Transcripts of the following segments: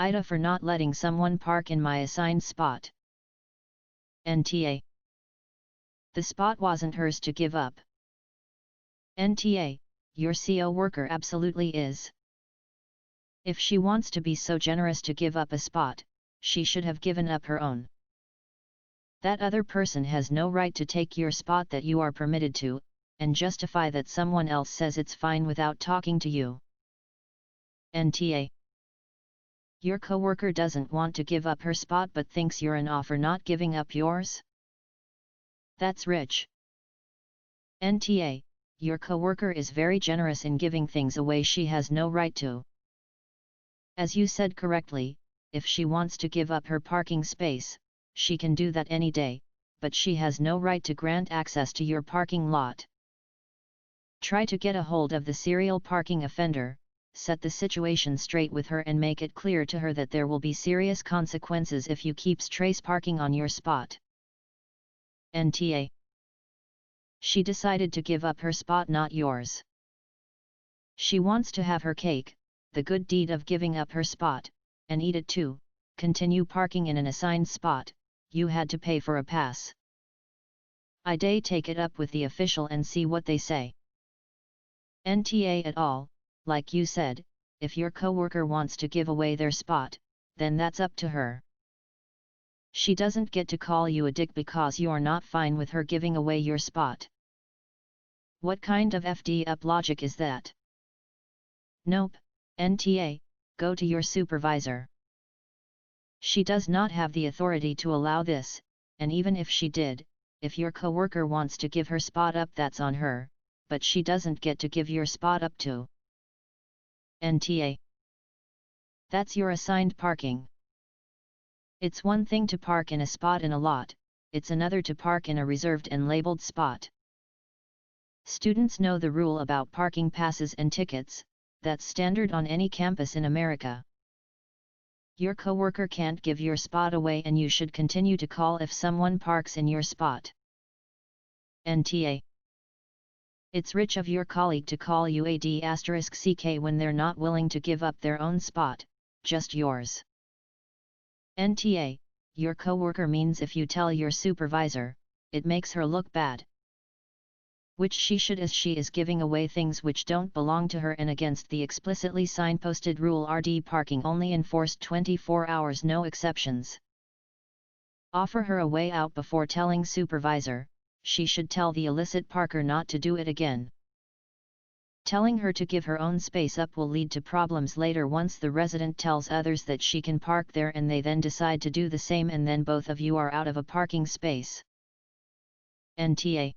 AITA for not letting someone park in my assigned spot. NTA. The spot wasn't hers to give up. NTA, your CO worker absolutely is. If she wants to be so generous to give up a spot, she should have given up her own. That other person has no right to take your spot that you are permitted to, and justify that someone else says it's fine without talking to you. NTA. Your coworker doesn't want to give up her spot but thinks you're an off for not giving up yours? That's rich. NTA. Your coworker is very generous in giving things away she has no right to. As you said correctly, if she wants to give up her parking space, she can do that any day, but she has no right to grant access to your parking lot. Try to get a hold of the serial parking offender, set the situation straight with her and make it clear to her that there will be serious consequences if you keep trace parking on your spot. NTA. She decided to give up her spot, not yours. She wants to have her cake, the good deed of giving up her spot, and eat it too. Continue parking in an assigned spot. You had to pay for a pass. AITA take it up with the official and see what they say. NTA at all, like you said, if your coworker wants to give away their spot, then that's up to her. She doesn't get to call you a dick because you're not fine with her giving away your spot. What kind of FD up logic is that? Nope, NTA, go to your supervisor. She does not have the authority to allow this, and even if she did, if your coworker wants to give her spot up, that's on her, but she doesn't get to give your spot up to. NTA. That's your assigned parking. It's one thing to park in a spot in a lot, it's another to park in a reserved and labeled spot. Students know the rule about parking passes and tickets, that's standard on any campus in America. Your coworker can't give your spot away and you should continue to call if someone parks in your spot. NTA. It's rich of your colleague to call you a D***ck when they're not willing to give up their own spot, just yours. NTA, your coworker means if you tell your supervisor, it makes her look bad. Which she should, as she is giving away things which don't belong to her and against the explicitly signposted rule RD parking only enforced 24 hours, no exceptions. Offer her a way out before telling supervisor. She should tell the illicit parker not to do it again. Telling her to give her own space up will lead to problems later once the resident tells others that she can park there and they then decide to do the same and then both of you are out of a parking space. NTA.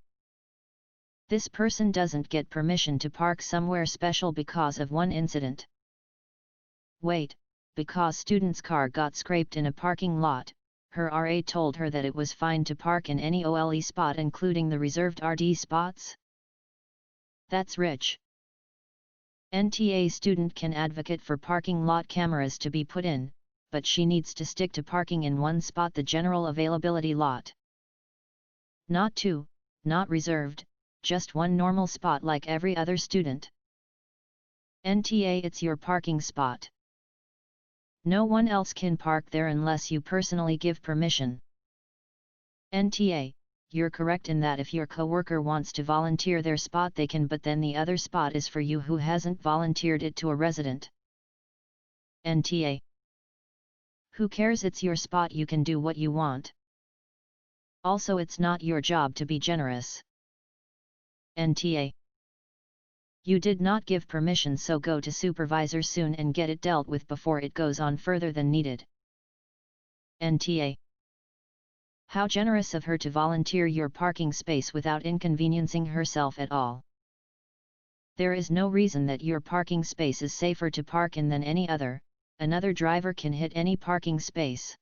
This person doesn't get permission to park somewhere special because of one incident. Wait, because student's car got scraped in a parking lot, her RA told her that it was fine to park in any OLE spot including the reserved RD spots? That's rich. NTA student can advocate for parking lot cameras to be put in, but she needs to stick to parking in one spot, the general availability lot. Not two, not reserved, just one normal spot like every other student. NTA, it's your parking spot. No one else can park there unless you personally give permission. NTA, you're correct in that if your coworker wants to volunteer their spot they can, but then the other spot is for you who hasn't volunteered it to a resident. NTA. Who cares, it's your spot, you can do what you want. Also, it's not your job to be generous. NTA. You did not give permission, so go to supervisor soon and get it dealt with before it goes on further than needed. NTA. How generous of her to volunteer your parking space without inconveniencing herself at all. There is no reason that your parking space is safer to park in than any other. Another driver can hit any parking space.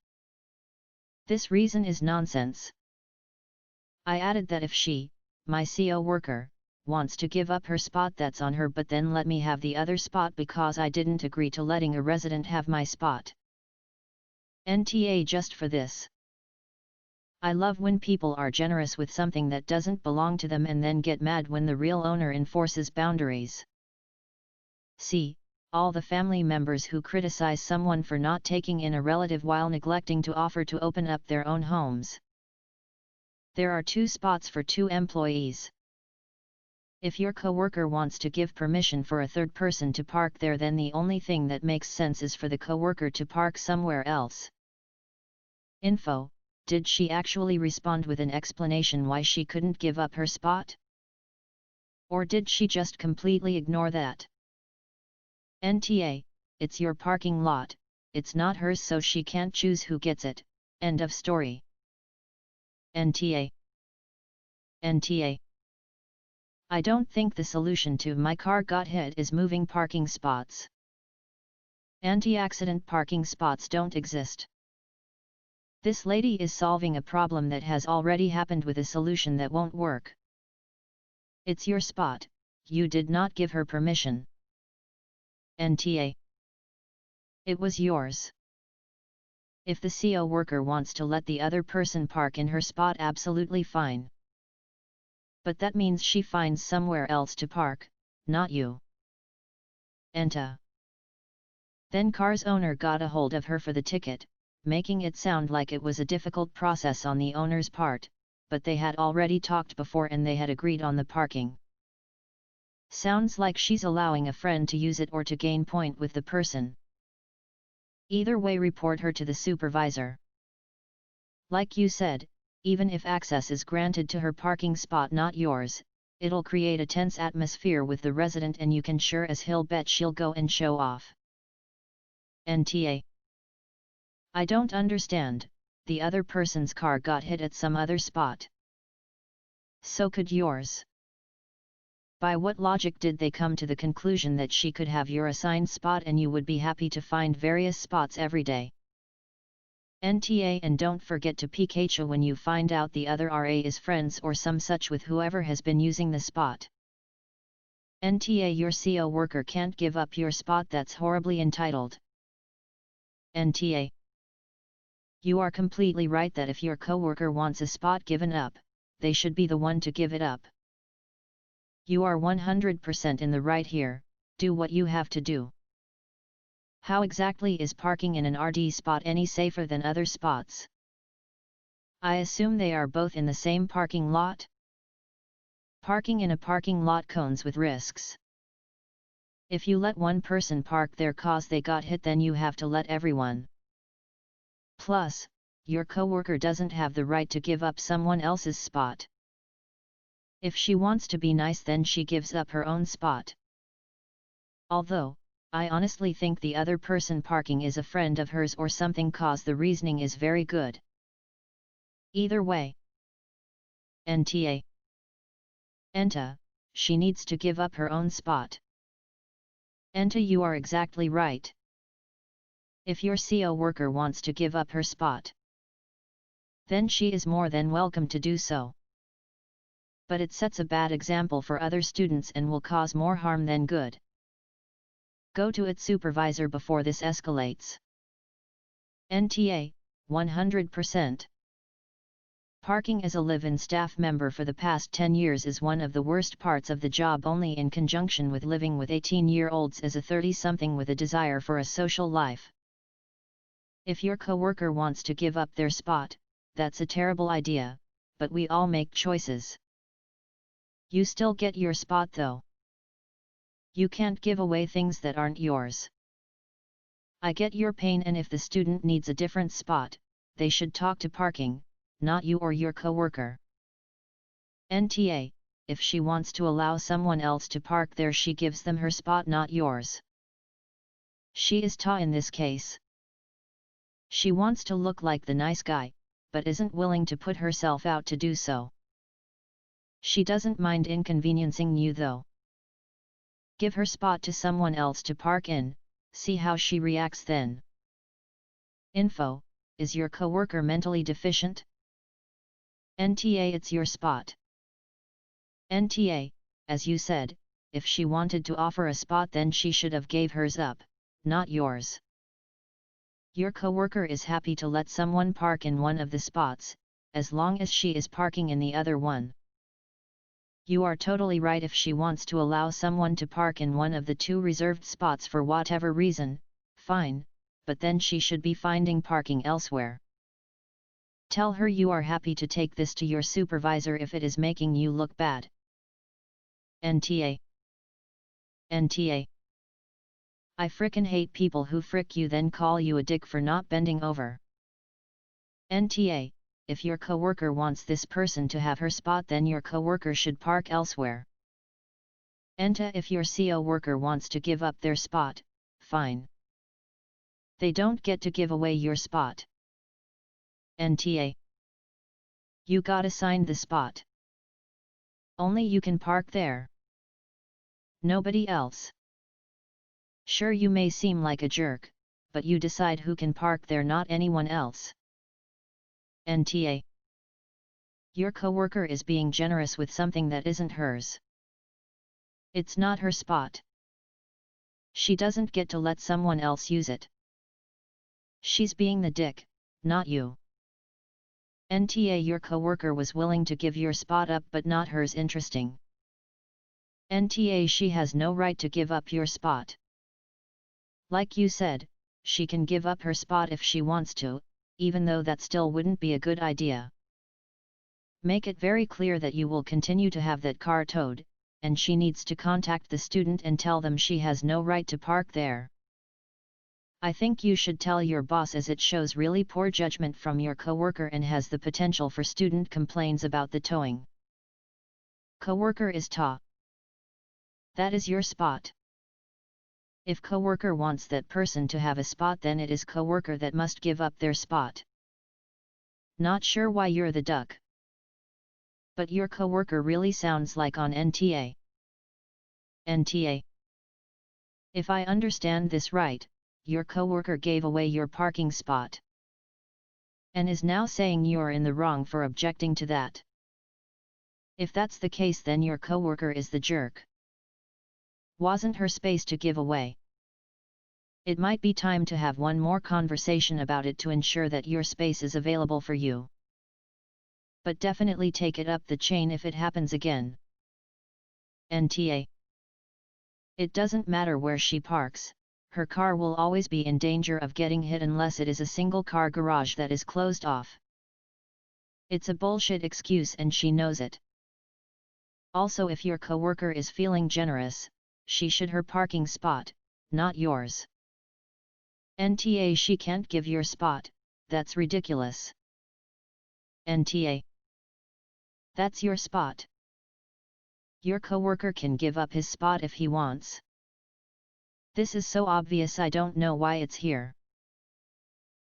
This reason is nonsense. I added that if she, my CO worker, wants to give up her spot, that's on her, but then let me have the other spot because I didn't agree to letting a resident have my spot. NTA just for this. I love when people are generous with something that doesn't belong to them and then get mad when the real owner enforces boundaries. See, all the family members who criticize someone for not taking in a relative while neglecting to offer to open up their own homes. There are 2 spots for 2 employees. If your coworker wants to give permission for a third person to park there, then the only thing that makes sense is for the coworker to park somewhere else. Info: did she actually respond with an explanation why she couldn't give up her spot? Or did she just completely ignore that? NTA: it's your parking lot, it's not hers, so she can't choose who gets it. End of story. NTA. NTA. I don't think the solution to "my car got hit" is moving parking spots. Anti-accident parking spots don't exist. This lady is solving a problem that has already happened with a solution that won't work. It's your spot, you did not give her permission. NTA. It was yours. If the CO worker wants to let the other person park in her spot, absolutely fine. But that means she finds somewhere else to park, not you. AITA. Then car's owner got a hold of her for the ticket, making it sound like it was a difficult process on the owner's part, but they had already talked before and they had agreed on the parking. Sounds like she's allowing a friend to use it or to gain point with the person. Either way, report her to the supervisor. Like you said, even if access is granted to her parking spot, not yours, it'll create a tense atmosphere with the resident, and you can sure as hell bet she'll go and show off. NTA. I don't understand, the other person's car got hit at some other spot. So could yours. By what logic did they come to the conclusion that she could have your assigned spot and you would be happy to find various spots every day? NTA. And don't forget to PKCHA when you find out the other RA is friends or some such with whoever has been using the spot. NTA. Your CO worker can't give up your spot, that's horribly entitled. NTA. You are completely right that if your coworker wants a spot given up, they should be the one to give it up. You are 100% in the right here, do what you have to do. How exactly is parking in an RD spot any safer than other spots? I assume they are both in the same parking lot? Parking in a parking lot comes with risks. If you let one person park there cause they got hit, then you have to let everyone. Plus, your coworker doesn't have the right to give up someone else's spot. If she wants to be nice, then she gives up her own spot. Although, I honestly think the other person parking is a friend of hers or something, cause the reasoning is very good. Either way. NTA. AITA, she needs to give up her own spot. AITA. You are exactly right. If your CO worker wants to give up her spot, then she is more than welcome to do so. But it sets a bad example for other students and will cause more harm than good. Go to its supervisor before this escalates. NTA, 100%. Parking as a live-in staff member for the past 10 years is one of the worst parts of the job, only in conjunction with living with 18-year-olds as a 30-something with a desire for a social life. If your coworker wants to give up their spot, that's a terrible idea, but we all make choices. You still get your spot though. You can't give away things that aren't yours. I get your pain, and if the student needs a different spot, they should talk to parking, not you or your coworker. NTA, if she wants to allow someone else to park there, she gives them her spot, not yours. She is TA in this case. She wants to look like the nice guy, but isn't willing to put herself out to do so. She doesn't mind inconveniencing you though. Give her spot to someone else to park in, see how she reacts then. Info, is your coworker mentally deficient? NTA, it's your spot. NTA, as you said, if she wanted to offer a spot, then she should have gave hers up, not yours. Your coworker is happy to let someone park in one of the spots, as long as she is parking in the other one. You are totally right. If she wants to allow someone to park in one of the 2 reserved spots for whatever reason, fine, but then she should be finding parking elsewhere. Tell her you are happy to take this to your supervisor if it is making you look bad. NTA. NTA. I frickin' hate people who frick you then call you a dick for not bending over. NTA. If your coworker wants this person to have her spot, then your coworker should park elsewhere. NTA. If your CO worker wants to give up their spot, fine. They don't get to give away your spot. NTA. You got assigned the spot. Only you can park there. Nobody else. Sure, you may seem like a jerk, but you decide who can park there, not anyone else. NTA. Your coworker is being generous with something that isn't hers. It's not her spot. She doesn't get to let someone else use it. She's being the dick, not you. NTA. Your coworker was willing to give your spot up but not hers. Interesting. NTA. She has no right to give up your spot. Like you said, she can give up her spot if she wants to, even though that still wouldn't be a good idea. Make it very clear that you will continue to have that car towed, and she needs to contact the student and tell them she has no right to park there. I think you should tell your boss, as it shows really poor judgment from your coworker and has the potential for student complaints about the towing. Coworker is TA. That is your spot. If coworker wants that person to have a spot, then it is coworker that must give up their spot. Not sure why you're the duck. But your coworker really sounds like on NTA. NTA. If I understand this right, your coworker gave away your parking spot. And is now saying you're in the wrong for objecting to that. If that's the case, then your coworker is the jerk. Wasn't her space to give away. It might be time to have one more conversation about it to ensure that your space is available for you. But definitely take it up the chain if it happens again. NTA. It doesn't matter where she parks, her car will always be in danger of getting hit unless it is a single car garage that is closed off. It's a bullshit excuse and she knows it. Also, if your coworker is feeling generous, she should her parking spot, not yours. NTA. She can't give your spot, that's ridiculous. NTA. That's your spot. Your coworker can give up his spot if he wants. This is so obvious, I don't know why it's here.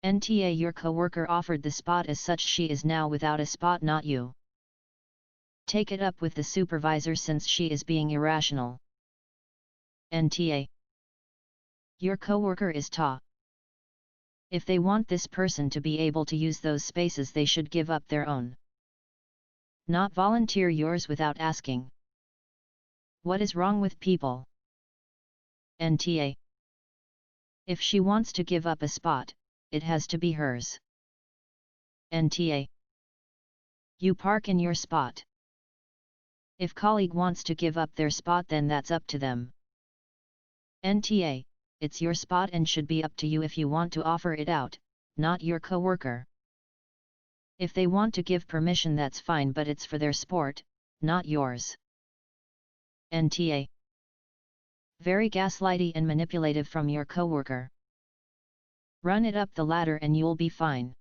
NTA. Your coworker offered the spot, as such she is now without a spot, not you. Take it up with the supervisor since she is being irrational. NTA. Your coworker is TA. If they want this person to be able to use those spaces, they should give up their own. Not volunteer yours without asking. What is wrong with people? NTA. If she wants to give up a spot, it has to be hers. NTA. You park in your spot. If colleague wants to give up their spot, then that's up to them. NTA. It's your spot and should be up to you if you want to offer it out, not your coworker. If they want to give permission, that's fine, but it's for their sport, not yours. NTA. Very gaslighty and manipulative from your coworker. Run it up the ladder and you'll be fine.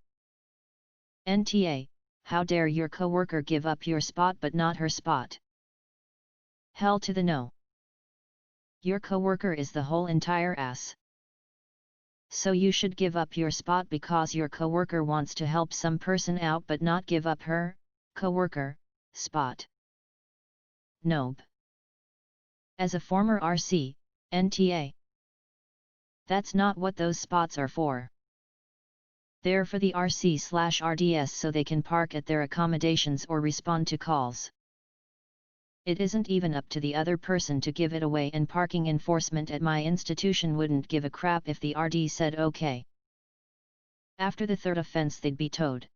NTA. How dare your coworker give up your spot but not her spot? Hell to the no. Your coworker is the whole entire ass. So you should give up your spot because your coworker wants to help some person out but not give up her, coworker, spot. Nope. As a former RC, NTA. That's not what those spots are for. They're for the RC/RDS so they can park at their accommodations or respond to calls. It isn't even up to the other person to give it away, and parking enforcement at my institution wouldn't give a crap if the RD said okay. After the third offense they'd be towed.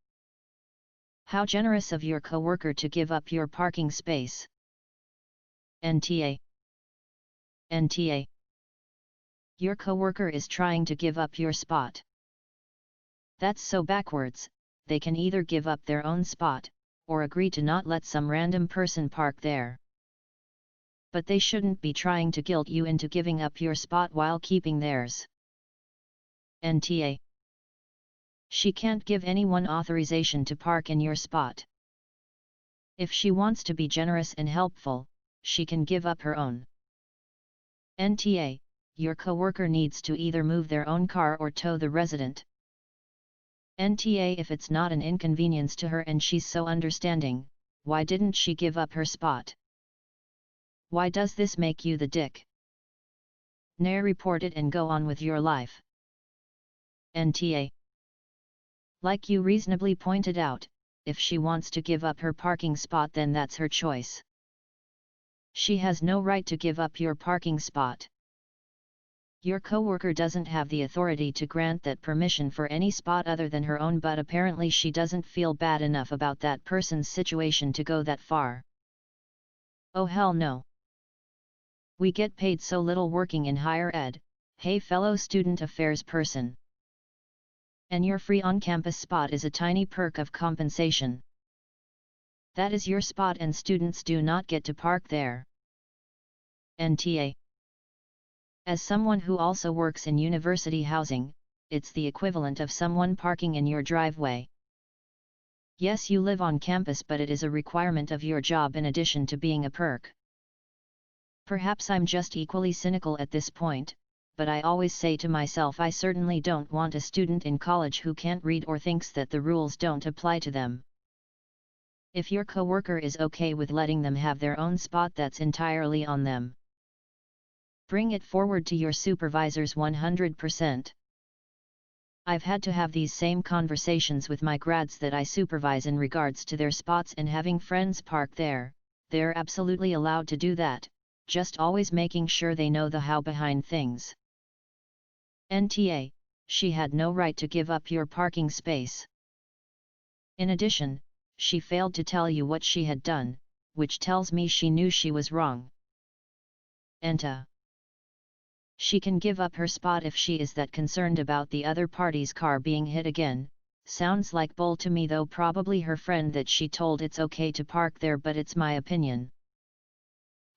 How generous of your coworker to give up your parking space. NTA. NTA. Your coworker is trying to give up your spot. That's so backwards. They can either give up their own spot, or agree to not let some random person park there. But they shouldn't be trying to guilt you into giving up your spot while keeping theirs. NTA. She can't give anyone authorization to park in your spot. If she wants to be generous and helpful, she can give up her own. NTA. Your coworker needs to either move their own car or tow the resident. NTA. If it's not an inconvenience to her and she's so understanding, why didn't she give up her spot? Why does this make you the dick? Nay, report it and go on with your life. NTA. Like you reasonably pointed out, if she wants to give up her parking spot, then that's her choice. She has no right to give up your parking spot. Your coworker doesn't have the authority to grant that permission for any spot other than her own, but apparently she doesn't feel bad enough about that person's situation to go that far. Oh hell no. We get paid so little working in higher ed, hey fellow student affairs person. And your free on-campus spot is a tiny perk of compensation. That is your spot and students do not get to park there. NTA. As someone who also works in university housing, it's the equivalent of someone parking in your driveway. Yes, you live on campus, but it is a requirement of your job in addition to being a perk. Perhaps I'm just equally cynical at this point, but I always say to myself, I certainly don't want a student in college who can't read or thinks that the rules don't apply to them. If your coworker is okay with letting them have their own spot, that's entirely on them. Bring it forward to your supervisors 100%. I've had to have these same conversations with my grads that I supervise in regards to their spots and having friends park there. They're absolutely allowed to do that, just always making sure they know the how behind things. NTA. She had no right to give up your parking space. In addition, she failed to tell you what she had done, which tells me she knew she was wrong. NTA. She can give up her spot if she is that concerned about the other party's car being hit again. Sounds like bull to me, though probably her friend that she told it's okay to park there, but it's my opinion.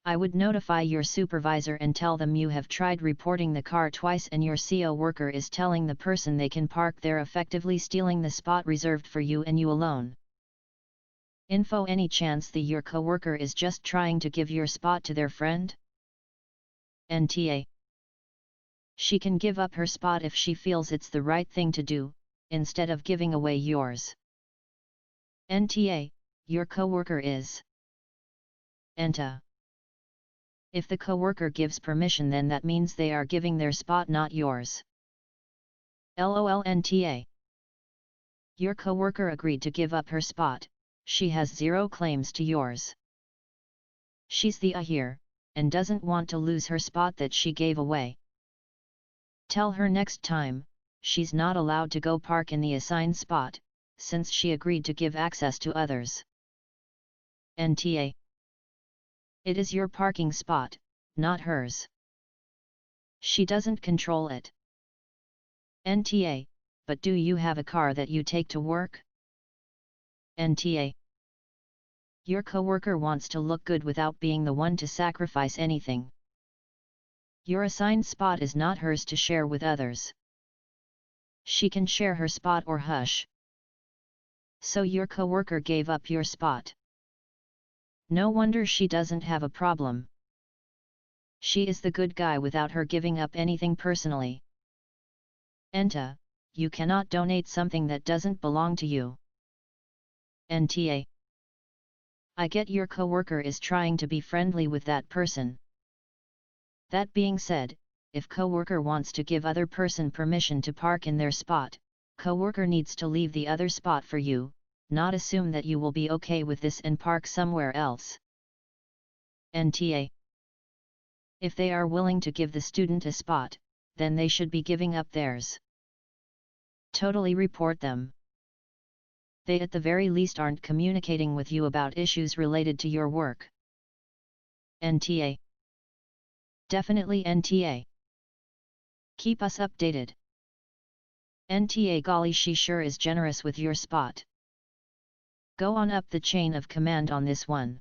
I would notify your supervisor and tell them you have tried reporting the car twice and your CO worker is telling the person they can park there, effectively stealing the spot reserved for you and you alone. Info. Any chance your coworker is just trying to give your spot to their friend? NTA. She can give up her spot if she feels it's the right thing to do, instead of giving away yours. NTA. Your coworker is. NTA. If the coworker gives permission, then that means they are giving their spot, not yours. LOL. NTA. Your coworker agreed to give up her spot, she has zero claims to yours. She's the here, and doesn't want to lose her spot that she gave away. Tell her next time, she's not allowed to go park in the assigned spot, since she agreed to give access to others. NTA. It is your parking spot, not hers. She doesn't control it. NTA. But do you have a car that you take to work? NTA. Your coworker wants to look good without being the one to sacrifice anything. Your assigned spot is not hers to share with others. She can share her spot or hush. So your coworker gave up your spot. No wonder she doesn't have a problem. She is the good guy without her giving up anything personally. NTA. You cannot donate something that doesn't belong to you. NTA. I get your coworker is trying to be friendly with that person. That being said, if coworker wants to give other person permission to park in their spot, coworker needs to leave the other spot for you, not assume that you will be okay with this and park somewhere else. NTA. If they are willing to give the student a spot, then they should be giving up theirs. Totally report them. They at the very least aren't communicating with you about issues related to your work. NTA. Definitely NTA. Keep us updated. NTA, golly, she sure is generous with your spot. Go on up the chain of command on this one.